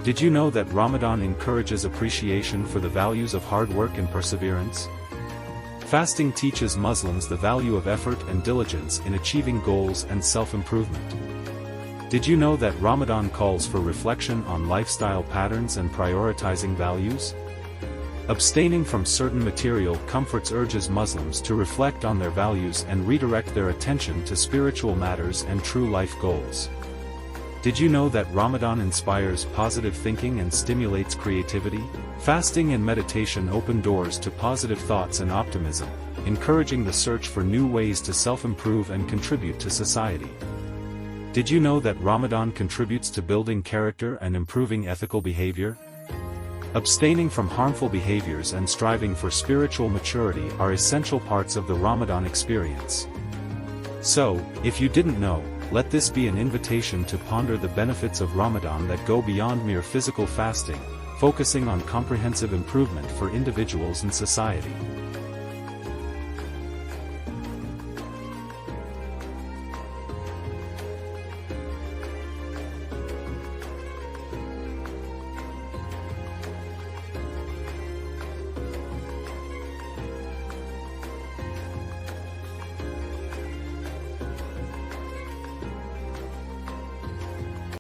Did you know that Ramadan encourages appreciation for the values of hard work and perseverance? Fasting teaches Muslims the value of effort and diligence in achieving goals and self-improvement. Did you know that Ramadan calls for reflection on lifestyle patterns and prioritizing values? Abstaining from certain material comforts urges Muslims to reflect on their values and redirect their attention to spiritual matters and true life goals. Did you know that Ramadan inspires positive thinking and stimulates creativity? Fasting and meditation open doors to positive thoughts and optimism, encouraging the search for new ways to self-improve and contribute to society. Did you know that Ramadan contributes to building character and improving ethical behavior? Abstaining from harmful behaviors and striving for spiritual maturity are essential parts of the Ramadan experience. So, if you didn't know, let this be an invitation to ponder the benefits of Ramadan that go beyond mere physical fasting, focusing on comprehensive improvement for individuals and society.